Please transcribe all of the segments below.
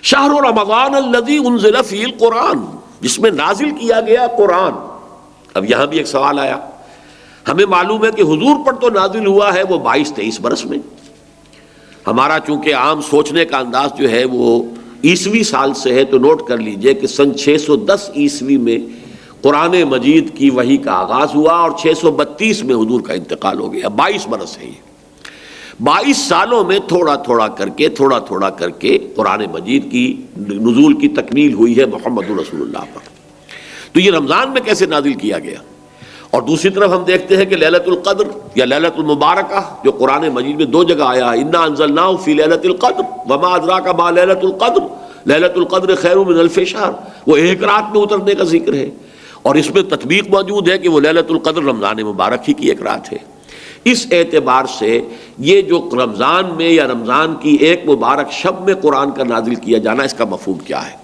شہر رمضان الذی انزل فیہ القرآن، جس میں نازل کیا گیا قرآن۔ اب یہاں بھی ایک سوال آیا، ہمیں معلوم ہے کہ حضور پر تو نازل ہوا ہے وہ 22-23 برس میں، ہمارا چونکہ عام سوچنے کا انداز جو ہے وہ عیسوی سال سے ہے، تو نوٹ کر لیجئے کہ سن 610 عیسوی میں قرآن مجید کی وحی کا آغاز ہوا اور 632 میں حضور کا انتقال ہو گیا، 22 برس ہے یہ۔ 22 سالوں میں تھوڑا تھوڑا کر کے قرآن مجید کی نزول کی تکمیل ہوئی ہے محمد رسول اللہ پر۔ تو یہ رمضان میں کیسے نازل کیا گیا؟ اور دوسری طرف ہم دیکھتے ہیں کہ لیلۃ القدر یا لیلۃ المبارکہ جو قرآن مجید میں 2 جگہ آیا ہے، انا انزلناہ فی لیلۃ القدر وما ادراک ما لیلۃ القدر، لیلۃ القدر خیر من الف شہر، وہ ایک رات میں اترنے کا ذکر ہے، اور اس میں تطبیق موجود ہے کہ وہ لیلۃ القدر رمضان مبارک ہی کی ایک رات ہے۔ اس اعتبار سے یہ جو رمضان میں یا رمضان کی ایک مبارک شب میں قرآن کا نازل کیا جانا، اس کا مفہوم کیا ہے؟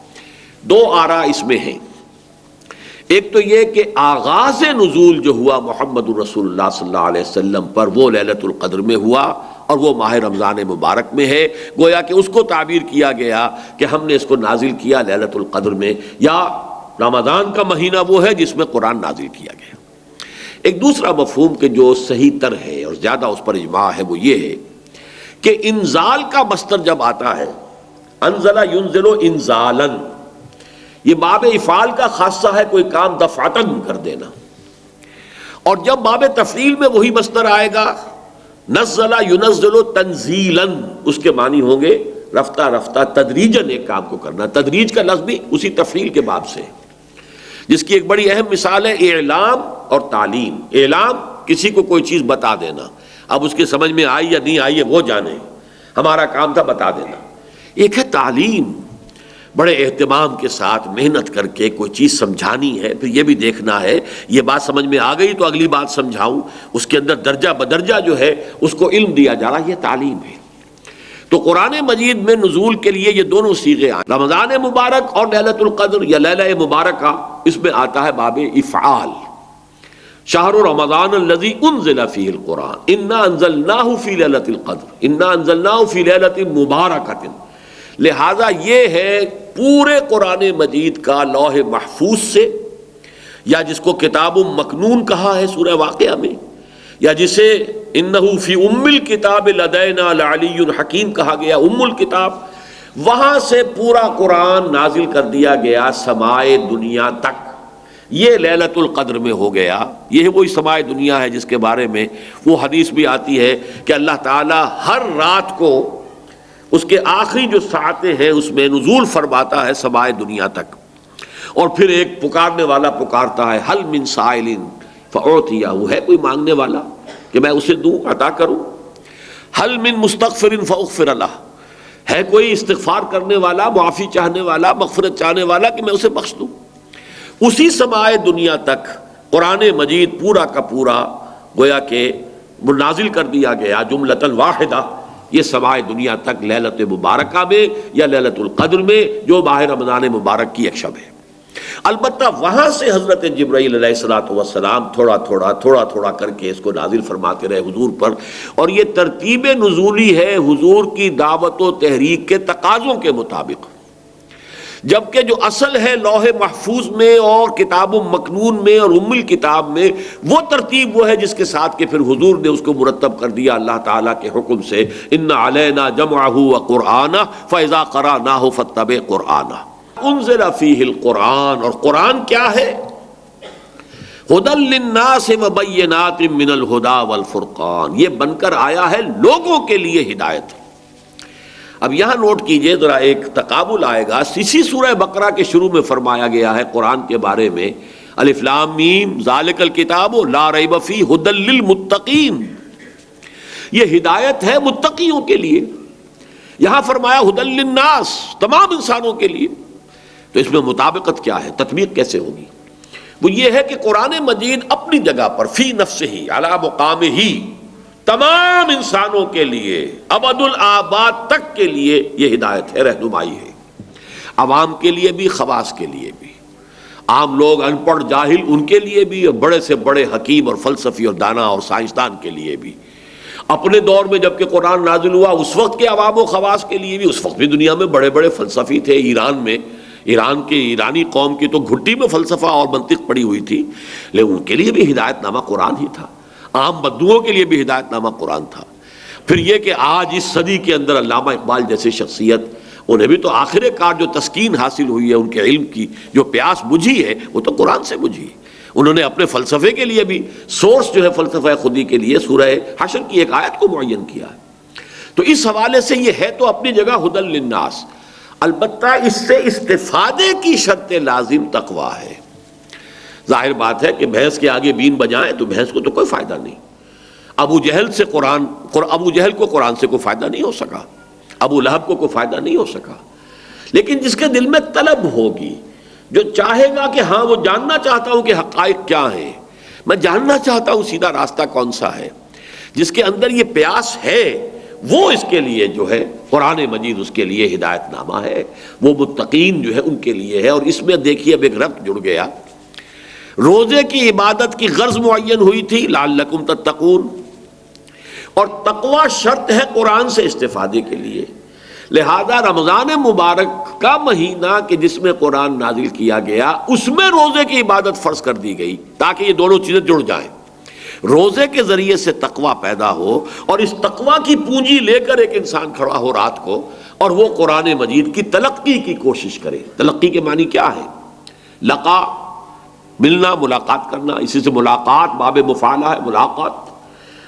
2 آراء اس میں ہیں۔ ایک تو یہ کہ آغاز نزول جو ہوا محمد رسول اللہ صلی اللہ علیہ وسلم پر وہ لیلۃ القدر میں ہوا اور وہ ماہ رمضان مبارک میں ہے، گویا کہ اس کو تعبیر کیا گیا کہ ہم نے اس کو نازل کیا لیلۃ القدر میں، یا رمضان کا مہینہ وہ ہے جس میں قرآن نازل کیا گیا۔ ایک دوسرا مفہوم کہ جو صحیح تر ہے اور زیادہ اس پر اجماع ہے وہ یہ ہے کہ انزال کا مصدر جب آتا ہے، انزل ینزل انزالا، یہ باب افعال کا خاصہ ہے، کوئی کام دفعتاً کر دینا، اور جب باب تفعیل میں وہی مصدر آئے گا نزل ینزل تنزیلا، اس کے معنی ہوں گے رفتہ رفتہ تدریجاً ایک کام کو کرنا۔ تدریج کا لفظ بھی اسی تفعیل کے باب سے، جس کی ایک بڑی اہم مثال ہے اعلام اور تعلیم۔ اعلام، کسی کو کوئی چیز بتا دینا، اب اس کے سمجھ میں آئی یا نہیں آئی ہے وہ جانے، ہمارا کام تھا بتا دینا۔ ایک ہے تعلیم، بڑے اہتمام کے ساتھ محنت کر کے کوئی چیز سمجھانی ہے، پھر یہ بھی دیکھنا ہے یہ بات سمجھ میں آ گئی تو اگلی بات سمجھاؤں، اس کے اندر درجہ بدرجہ جو ہے اس کو علم دیا جا رہا، یہ تعلیم ہے۔ تو قرآن مجید میں نزول کے لیے یہ دونوں صیغے آئے، رمضان مبارک اور لیلۃ القدر یا لیلہ مبارکہ، اس میں آتا ہے باب افعال، شہر رمضان الذی انزل فیہ القرآن انا انزلناہ فی لیلۃ القدر انا انزلناہ فی لیلۃ مبارکۃ۔ لہذا یہ ہے پورے قرآن مجید کا لوح محفوظ سے، یا جس کو کتاب مکنون کہا ہے سورہ واقعہ میں، یا جسے انہ فی ام الکتاب لدینا لعلی حکیم کہا گیا، ام الکتاب، وہاں سے پورا قرآن نازل کر دیا گیا سمائے دنیا تک۔ یہ لیلۃ القدر میں ہو گیا، یہ وہی سمائے دنیا ہے جس کے بارے میں وہ حدیث بھی آتی ہے کہ اللہ تعالیٰ ہر رات کو اس کے آخری جو ساعتیں ہیں اس میں نزول فرماتا ہے سمائے دنیا تک، اور پھر ایک پکارنے والا پکارتا ہے حل من سائل فاعطیہ، وہ ہے کوئی مانگنے والا کہ میں اسے دوں، عطا کروں، حل من مستغفر فاغفر لہ، ہے کوئی استغفار کرنے والا، معافی چاہنے والا، مغفرت چاہنے والا کہ میں اسے بخش دوں۔ اسی سمائے دنیا تک قرآن مجید پورا کا پورا گویا کہ نازل کر دیا گیا جملۃ واحدہ، یہ سمائے دنیا تک لیلۃ مبارکہ میں یا لیلۃ القدر میں جو ماہ رمضان مبارک کی ایک شب ہے۔ البتہ وہاں سے حضرت جبرائیل علیہ الصلوۃ والسلام تھوڑا تھوڑا کر کے اس کو نازل فرماتے رہے حضور پر، اور یہ ترتیب نزولی ہے حضور کی دعوت و تحریک کے تقاضوں کے مطابق، جبکہ جو اصل ہے لوح محفوظ میں اور کتاب مکنون میں اور ام الکتاب میں، وہ ترتیب وہ ہے جس کے ساتھ کہ پھر حضور نے اس کو مرتب کر دیا اللہ تعالیٰ کے حکم سے، ان علینا جمعہ وقرآنہ فاذا قرأناہ فاتبع قرآنہ۔ انزل فیہ القرآن، اور قرآن کیا ہے؟ ھدی للناس وبینات من الھدی والفرقان، یہ بن کر آیا ہے لوگوں کے لیے ہدایت۔ اب یہاں نوٹ کیجئے ذرا، ایک تقابل آئے گا، اسی سورہ بقرہ کے شروع میں فرمایا گیا ہے قرآن کے بارے میں، الف لام میم ذالک الکتاب لا ریب فیہ ھدی للمتقین، یہ ہدایت ہے متقیوں کے لیے۔ یہاں فرمایا ھدی للناس، تمام انسانوں کے لیے، تو اس میں مطابقت کیا ہے، تطبیق کیسے ہوگی؟ وہ یہ ہے کہ قرآن مجید اپنی جگہ پر فی نفسہ علی مقامہ، تمام انسانوں کے لیے ابد الآباد تک کے لیے یہ ہدایت ہے، رہنمائی ہے، عوام کے لیے بھی، خواص کے لیے بھی، عام لوگ ان پڑھ جاہل ان کے لیے بھی، اور بڑے سے بڑے حکیم اور فلسفی اور دانا اور سائنسدان کے لیے بھی۔ اپنے دور میں جب کہ قرآن نازل ہوا اس وقت کے عوام و خواص کے لیے بھی، اس وقت بھی دنیا میں بڑے بڑے فلسفی تھے. ایران میں، ایرانی قوم کی تو گھٹی میں فلسفہ اور منطق پڑی ہوئی تھی، لیکن ان کے لیے بھی ہدایت نامہ قرآن ہی تھا. عام بدوؤں کے لیے بھی ہدایت نامہ قرآن تھا. پھر یہ کہ آج اس صدی کے اندر علامہ اقبال جیسے شخصیت، انہیں بھی تو آخر کار جو تسکین حاصل ہوئی ہے، ان کے علم کی جو پیاس بجھی ہے، وہ تو قرآن سے بجھی. انہوں نے اپنے فلسفے کے لیے بھی سورس جو ہے فلسفہ خودی کے لیے سورہ حشر کی ایک آیت کو معین کیا ہے. تو اس حوالے سے یہ ہے تو اپنی جگہ ہدی للناس، البتہ اس سے استفادے کی شرط لازم تقوی ہے. ظاہر بات ہے کہ بھینس کے آگے بین بجائیں تو بھینس کو تو کوئی فائدہ نہیں. ابو جہل کو قرآن سے کوئی فائدہ نہیں ہو سکا، ابو لہب کو کوئی فائدہ نہیں ہو سکا. لیکن جس کے دل میں طلب ہوگی، جو چاہے گا کہ ہاں وہ جاننا چاہتا ہوں کہ حقائق کیا ہیں، میں جاننا چاہتا ہوں سیدھا راستہ کون سا ہے، جس کے اندر یہ پیاس ہے، وہ اس کے لیے جو ہے قرآن مجید اس کے لیے ہدایت نامہ ہے. وہ متقین جو ہے ان کے لیے ہے. اور اس میں دیکھیے اب ایک ربط جڑ گیا. روزے کی عبادت کی غرض معین ہوئی تھی لعلکم تتقون، اور تقوی شرط ہے قرآن سے استفادے کے لیے. لہذا رمضان مبارک کا مہینہ کہ جس میں قرآن نازل کیا گیا، اس میں روزے کی عبادت فرض کر دی گئی تاکہ یہ دونوں چیزیں جڑ جائیں. روزے کے ذریعے سے تقوی پیدا ہو، اور اس تقوی کی پونجی لے کر ایک انسان کھڑا ہو رات کو اور وہ قرآن مجید کی تلقی کی کوشش کرے. تلقی کے معنی کیا ہے؟ لقا، ملنا، ملاقات کرنا. اسی سے ملاقات باب مفعلہ ہے، ملاقات.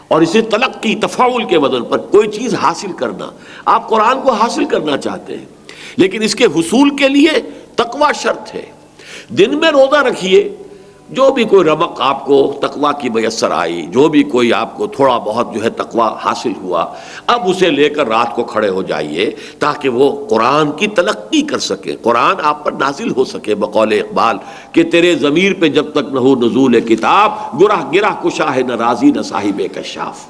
اور اسی تلقی تفاعل کے وزن پر کوئی چیز حاصل کرنا. آپ قرآن کو حاصل کرنا چاہتے ہیں، لیکن اس کے حصول کے لیے تقوی شرط ہے. دن میں روزہ رکھیے، جو بھی کوئی رمق آپ کو تقوی کی میسر آئی، جو بھی کوئی آپ کو تھوڑا بہت جو ہے تقوی حاصل ہوا، اب اسے لے کر رات کو کھڑے ہو جائیے تاکہ وہ قرآن کی تلقی کر سکے، قرآن آپ پر نازل ہو سکے. بقول اقبال کہ تیرے ضمیر پہ جب تک نہ ہو نزول کتاب، گرہ گرہ کشا ہے نہ راضی نہ صاحب کشاف.